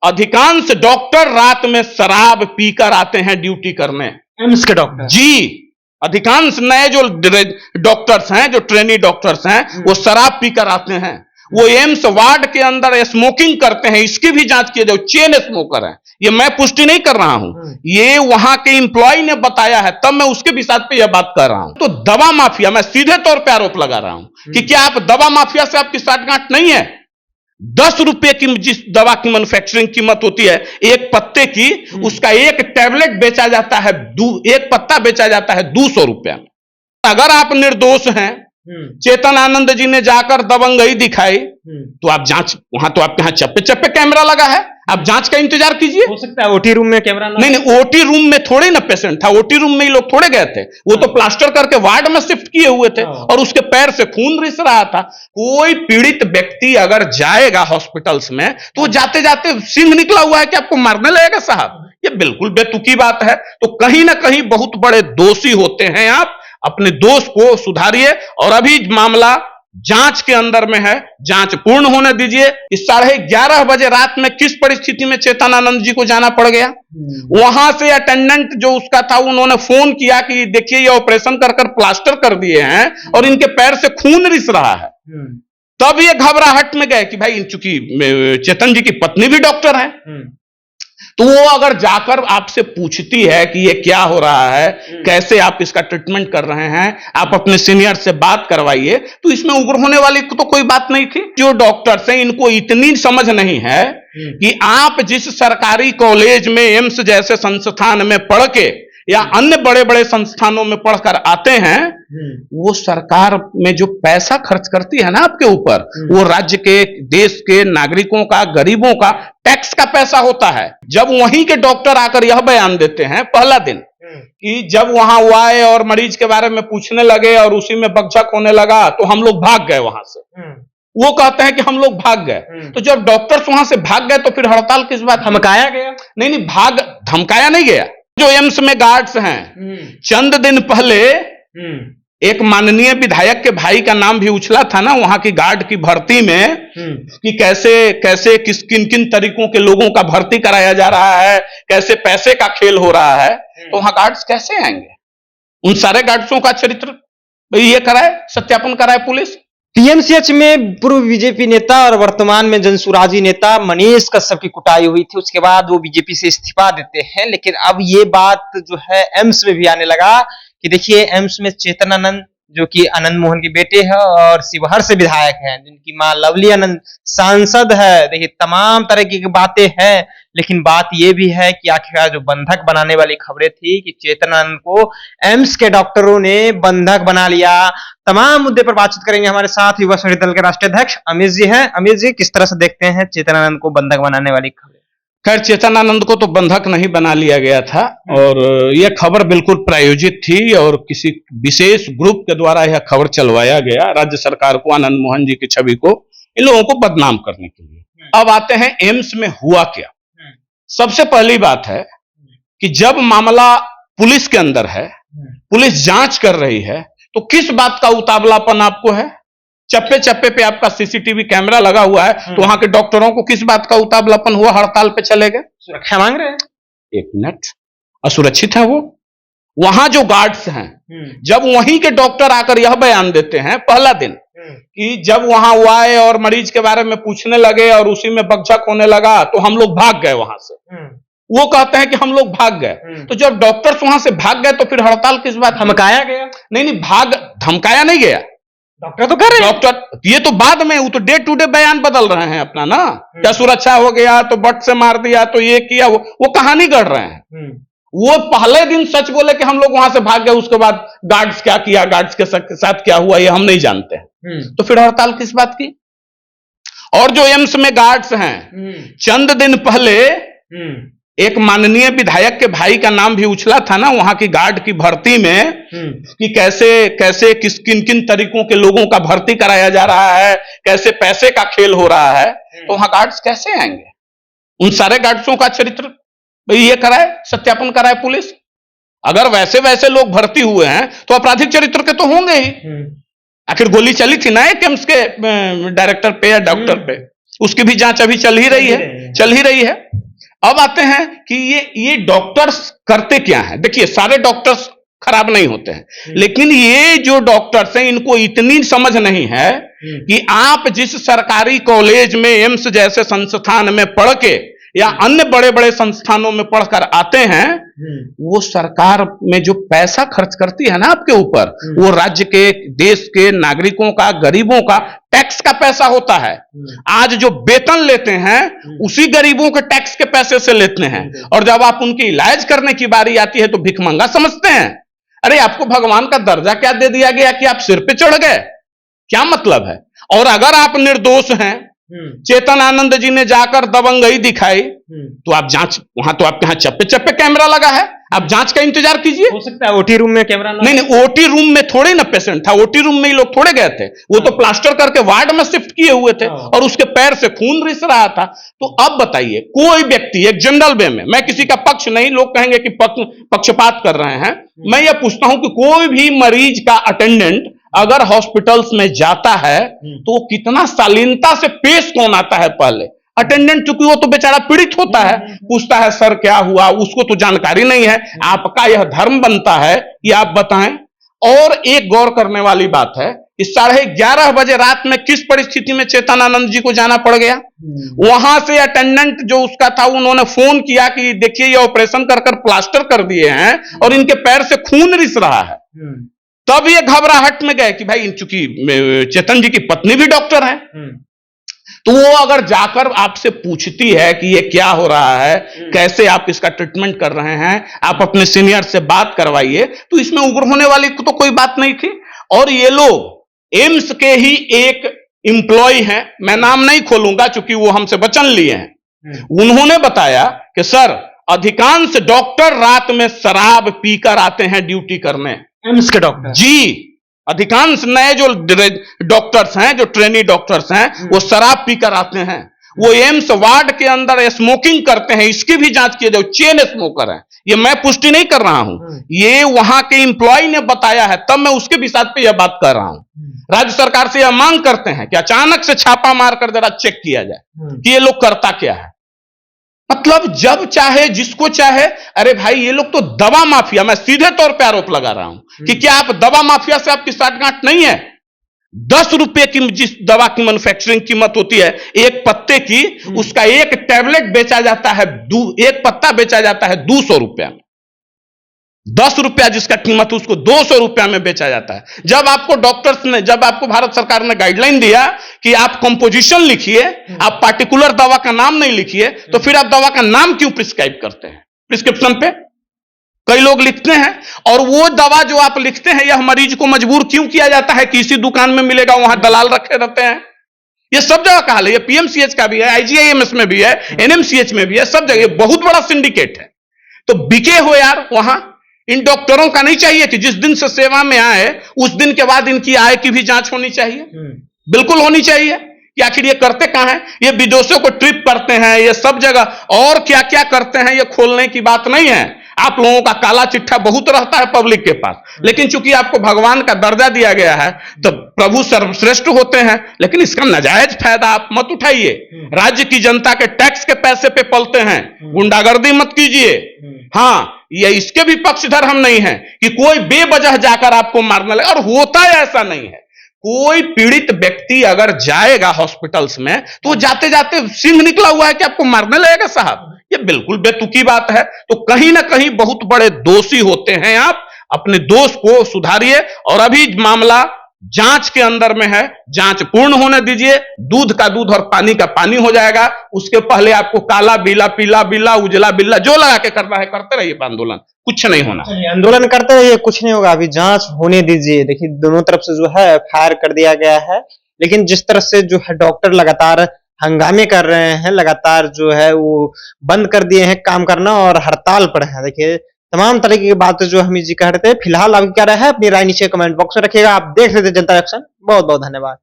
अधिकांश डॉक्टर रात में शराब पीकर आते हैं ड्यूटी करने। एम्स के डॉक्टर जी, अधिकांश नए जो डॉक्टर्स हैं, जो ट्रेनी डॉक्टर्स हैं, वो शराब पीकर आते हैं। वो एम्स वार्ड के अंदर स्मोकिंग करते हैं, इसकी भी जांच किए जाए, चेन स्मोकर है। ये मैं पुष्टि नहीं कर रहा हूं, ये वहां के एम्प्लॉय ने बताया है, तब मैं उसके विषय पे यह बात कर रहा हूं। तो दवा माफिया, मैं सीधे तौर पे आरोप लगा रहा हूं कि क्या आप दवा माफिया से आपकी साठगांठ नहीं है? 10 रुपए की जिस दवा की मैन्युफैक्चरिंग कीमत होती है एक पत्ते की, उसका एक टैबलेट बेचा जाता है, एक पत्ता बेचा जाता है 200 रुपया में। अगर आप निर्दोष हैं, चेतन आनंद जी ने जाकर दबंगई दिखाई, तो आप जांच, वहां तो आपके यहां चप्पे चप्पे कैमरा लगा है, आप जांच का इंतजार कीजिए। हो सकता है ओटी रूम में कैमरा नहीं नहीं, ओटी रूम में थोड़े ना पेशेंट था, ओटी रूम में ही लोग थोड़े गए थे, वो तो प्लास्टर करके वार्ड में शिफ्ट किए हुए थे और उसके पैर से खून रिस रहा था। कोई पीड़ित व्यक्ति अगर जाएगा हॉस्पिटल्स में तो वो जाते जाते सिंह निकला हुआ है कि आपको मारने लगेगा साहब, ये बिल्कुल बेतुकी बात है। तो कहीं ना कहीं बहुत बड़े दोषी होते हैं आप, अपने दोष को सुधारिए। और अभी मामला जांच के अंदर में है, जांच पूर्ण होने दीजिए। इस 11:30 बजे रात में किस परिस्थिति में चेतन आनंद जी को जाना पड़ गया? वहां से अटेंडेंट जो उसका था, उन्होंने फोन किया कि देखिए ये ऑपरेशन कर कर प्लास्टर कर दिए हैं और इनके पैर से खून रिस रहा है। तब ये घबराहट में गए कि भाई, चूंकि चेतन जी की पत्नी भी डॉक्टर है, तो वो अगर जाकर आपसे पूछती है कि ये क्या हो रहा है, कैसे आप इसका ट्रीटमेंट कर रहे हैं, आप अपने सीनियर से बात करवाइए, तो इसमें उग्र होने वाली तो कोई बात नहीं थी। जो डॉक्टर्स हैं, इनको इतनी समझ नहीं है कि आप जिस सरकारी कॉलेज में, एम्स जैसे संस्थान में पढ़ के या अन्य बड़े बड़े संस्थानों में पढ़कर आते हैं, वो सरकार में जो पैसा खर्च करती है ना आपके ऊपर, वो राज्य के, देश के नागरिकों का, गरीबों का टैक्स का पैसा होता है। जब वहीं के डॉक्टर आकर यह बयान देते हैं पहला दिन कि जब वहां वो आए और मरीज के बारे में पूछने लगे और उसी में बकझक होने लगा तो हम लोग भाग गए वहां से, वो कहते हैं कि हम लोग भाग गए। तो जब डॉक्टर्स वहां से भाग गए तो फिर हड़ताल किस बात? धमकाया गया? नहीं, धमकाया नहीं गया। जो एम्स में गार्ड्स हैं, चंद दिन पहले एक माननीय विधायक के भाई का नाम भी उछला था ना वहां की गार्ड की भर्ती में, कि कैसे कैसे किन किन तरीकों के लोगों का भर्ती कराया जा रहा है, कैसे पैसे का खेल हो रहा है। तो वहां गार्ड्स कैसे आएंगे? उन सारे गार्ड्सों का चरित्र भाई ये कराए, सत्यापन कराए पुलिस। पीएमसीएच में पूर्व बीजेपी नेता और वर्तमान में जनसुराजी नेता मनीष कश्यप की कुटाई हुई थी, उसके बाद वो बीजेपी से इस्तीफा देते हैं। लेकिन अब ये बात जो है एम्स में भी आने लगा कि देखिए, एम्स में चेतन आनंद जो कि आनंद मोहन के बेटे हैं और शिवहर से विधायक हैं, जिनकी मां लवली आनंद सांसद है, देखिए तमाम तरह की बातें हैं। लेकिन बात यह भी है कि आखिरकार जो बंधक बनाने वाली खबरें थी कि चेतन आनंद को एम्स के डॉक्टरों ने बंधक बना लिया। तमाम मुद्दे पर बातचीत करेंगे। हमारे साथ युवा स्वराज दल के राष्ट्रीय अध्यक्ष अमित जी हैं। अमित जी, किस तरह से देखते हैं चेतन आनंद को बंधक बनाने वाली खबरें? खैर, चेतन आनंद को तो बंधक नहीं बना लिया गया था और यह खबर बिल्कुल प्रायोजित थी और किसी विशेष ग्रुप के द्वारा यह खबर चलवाया गया राज्य सरकार को, आनंद मोहन जी की छवि को, इन लोगों को बदनाम करने के लिए। अब आते हैं एम्स में हुआ क्या। सबसे पहली बात है कि जब मामला पुलिस के अंदर है, पुलिस जांच कर रही है, तो किस बात का उतावलापन आपको है? चप्पे चप्पे पे आपका सीसीटीवी कैमरा लगा हुआ है, तो वहां के डॉक्टरों को किस बात का उतावलापन हुआ? हड़ताल पे चले गए, सुरक्षा मांग रहे हैं। एक मिनट, असुरक्षित है वो? वहां जो गार्ड्स हैं, जब वहीं के डॉक्टर आकर यह बयान देते हैं पहला दिन कि जब वहां वो आए और मरीज के बारे में पूछने लगे और उसी में बकझक होने लगा तो हम लोग भाग गए वहां से, वो कहते हैं कि हम लोग भाग गए। तो जब डॉक्टर्स वहां से भाग गए तो फिर हड़ताल किस बात? धमकाया गया? नहीं, धमकाया नहीं गया। डॉक्टर तो कर रहे हैं। डॉक्टर ये तो बाद में, वो तो डे टू डे बयान बदल रहे हैं अपना ना, क्या सुरक्षा हो गया तो बट से मार दिया तो ये किया, वो कहानी गढ़ रहे हैं। वो पहले दिन सच बोले कि हम लोग वहां से भाग गए, उसके बाद गार्ड्स क्या किया, गार्ड्स के साथ क्या हुआ, ये हम नहीं जानते हैं। तो फिर हड़ताल किस बात की? और जो एम्स में गार्ड्स हैं, चंद दिन पहले एक माननीय विधायक के भाई का नाम भी उछला था ना वहां की गार्ड की भर्ती में, कि कैसे कैसे किन किन तरीकों के लोगों का भर्ती कराया जा रहा है, कैसे पैसे का खेल हो रहा है। तो वहां गार्ड्स कैसे आएंगे? उन सारे गार्ड्सों का चरित्र भाई ये कराए, सत्यापन कराए पुलिस। अगर वैसे वैसे लोग भर्ती हुए हैं तो आपराधिक चरित्र के तो होंगे ही। आखिर गोली चली थी ना एक एम्स के डायरेक्टर पे या डॉक्टर पे, उसकी भी जांच अभी चल ही रही है। अब आते हैं कि ये डॉक्टर्स करते क्या हैं। देखिए, सारे डॉक्टर्स खराब नहीं होते हैं, लेकिन ये जो डॉक्टर्स हैं इनको इतनी समझ नहीं है कि आप जिस सरकारी कॉलेज में, एम्स जैसे संस्थान में पढ़ के या अन्य बड़े बड़े संस्थानों में पढ़कर आते हैं, वो सरकार में जो पैसा खर्च करती है ना आपके ऊपर, वो राज्य के, देश के नागरिकों का, गरीबों का टैक्स का पैसा होता है। आज जो वेतन लेते हैं उसी गरीबों के टैक्स के पैसे से लेते हैं, और जब आप उनकी इलाज करने की बारी आती है तो भिखमंगा समझते हैं। अरे आपको भगवान का दर्जा क्या दे दिया गया कि आप सिर पे चढ़ गए? क्या मतलब है? और अगर आप निर्दोष हैं, चेतन आनंद जी ने जाकर दबंगई दिखाई, तो आप जांच, वहां तो आपके यहां चप्पे चप्पे कैमरा लगा है, आप जांच का इंतजार कीजिए। हो सकता है ओटी रूम में कैमरा नहीं, ओटी रूम में थोड़े ना पेशेंट था, ओटी रूम में ही लोग थोड़े गए थे, वो तो प्लास्टर करके वार्ड में शिफ्ट किए हुए थे और उसके पैर से खून रिस रहा था। तो अब बताइए, कोई व्यक्ति एक जनरल वे में, मैं किसी का पक्ष नहीं, लोग कहेंगे कि पक्षपात कर रहे हैं, मैं ये पूछता हूं कि कोई भी मरीज का अटेंडेंट अगर हॉस्पिटल्स में जाता है तो कितना शालीनता से पेश कौन आता है पहले? अटेंडेंट, चूंकि वो तो बेचारा पीड़ित होता है, पूछता है सर क्या हुआ, उसको तो जानकारी नहीं है। आपका यह धर्म बनता है कि आप बताएं। और एक गौर करने वाली बात है कि 11:30 बजे रात में किस परिस्थिति में चेतन आनंद जी को जाना पड़ गया। वहां से अटेंडेंट जो उसका था, उन्होंने फोन किया कि देखिए ये ऑपरेशन कर प्लास्टर कर दिए हैं और इनके पैर से खून रिस रहा है। तब ये घबराहट में गए कि भाई, चूंकि चेतन जी की पत्नी भी डॉक्टर है, तो वो अगर जाकर आपसे पूछती है कि ये क्या हो रहा है, कैसे आप इसका ट्रीटमेंट कर रहे हैं, आप अपने सीनियर से बात करवाइए, तो इसमें उग्र होने वाली तो कोई बात नहीं थी। और ये लोग एम्स के ही एक एम्प्लॉय हैं, मैं नाम नहीं खोलूंगा चूंकि वो हमसे वचन लिए हैं, उन्होंने बताया कि सर, अधिकांश डॉक्टर रात में शराब पीकर आते हैं ड्यूटी करने। एम्स के डॉक्टर जी, अधिकांश नए जो डॉक्टर्स हैं, जो ट्रेनी डॉक्टर्स हैं, वो शराब पीकर आते हैं। वो एम्स वार्ड के अंदर स्मोकिंग करते हैं, इसकी भी जांच की जाए, चेन स्मोकर है। ये मैं पुष्टि नहीं कर रहा हूं, ये वहां के एम्प्लॉय ने बताया है, तब मैं उसके विषय पे यह बात कर रहा हूं। राज्य सरकार से यह मांग करते हैं कि अचानक से छापा मारकर जरा चेक किया जाए कि ये लोग करता क्या है। मतलब जब चाहे जिसको चाहे, अरे भाई ये लोग तो दवा माफिया, मैं सीधे तौर पे आरोप लगा रहा हूं कि क्या आप दवा माफिया से आपकी साठगांठ नहीं है? 10 रुपए की जिस दवा की मैन्युफैक्चरिंग कीमत होती है एक पत्ते की, उसका एक टैबलेट बेचा जाता है, एक पत्ता बेचा जाता है 200 रुपया में। 10 रुपया जिसका कीमत उसको 200 रुपया में बेचा जाता है। जब आपको डॉक्टर्स ने, जब आपको भारत सरकार ने गाइडलाइन दिया कि आप कंपोजिशन लिखिए, आप पार्टिकुलर दवा का नाम नहीं लिखिए, तो फिर आप दवा का नाम क्यों प्रिस्क्राइब करते हैं? प्रिस्क्रिप्शन पे कई लोग लिखते हैं, और वो दवा जो आप लिखते हैं, यह मरीज को मजबूर क्यों किया जाता है कि इसी दुकान में मिलेगा, वहां दलाल रखे रहते हैं। ये सब जगह का हाल है, ये पीएमसीएच का भी है, आईजीआईएमएस में भी है, एनएमसीएच में भी है, सब जगह बहुत बड़ा सिंडिकेट है। तो बिके हो यार वहां। इन डॉक्टरों का नहीं चाहिए कि जिस दिन से सेवा में आए उस दिन के बाद इनकी आय की भी जांच होनी चाहिए? बिल्कुल होनी चाहिए कि आखिर ये करते कहां हैं। ये विदेशों को ट्रिप करते हैं, ये सब जगह और क्या क्या करते हैं, ये खोलने की बात नहीं है। आप लोगों का काला चिट्ठा बहुत रहता है पब्लिक के पास, लेकिन चूंकि आपको भगवान का दर्जा दिया गया है तो प्रभु सर्वश्रेष्ठ होते हैं, लेकिन इसका नाजायज फायदा आप मत उठाइए। राज्य की जनता के टैक्स के पैसे पे पलते हैं, गुंडागर्दी मत कीजिए। हाँ, ये इसके भी पक्षधर हम नहीं हैं कि कोई बेवजह जाकर आपको मारने लगे, और होता है ऐसा नहीं है। कोई पीड़ित व्यक्ति अगर जाएगा हॉस्पिटल्स में तो जाते जाते सिंह निकला हुआ है कि आपको मारने लगेगा साहब, ये बिल्कुल बेतुकी बात है। तो कहीं ना कहीं बहुत बड़े दोषी होते हैं आप, अपने दोष को सुधारिए। और अभी मामला जांच के अंदर में है, जांच पूर्ण होने दीजिए, दूध का दूध और पानी का पानी हो जाएगा। उसके पहले आपको काला बीला, पीला बीला, उजला बिल्ला जो लगा के करना है करते रहिए, आंदोलन कुछ नहीं होना। आंदोलन करते रहिए, कुछ नहीं होगा, अभी जांच होने दीजिए। देखिए दोनों तरफ से जो है फायर कर दिया गया है, लेकिन जिस तरह से जो है डॉक्टर लगातार हंगामे कर रहे हैं, लगातार जो है वो बंद कर दिए हैं काम करना और हड़ताल पर है। देखिए तमाम तरीके की बातें जो हम जी कह रहे थे। फिलहाल आपकी क्या राय है, अपनी राय नीचे कमेंट बॉक्स में रखिएगा। आप देख रहे थे जनता एक्शन। बहुत बहुत धन्यवाद।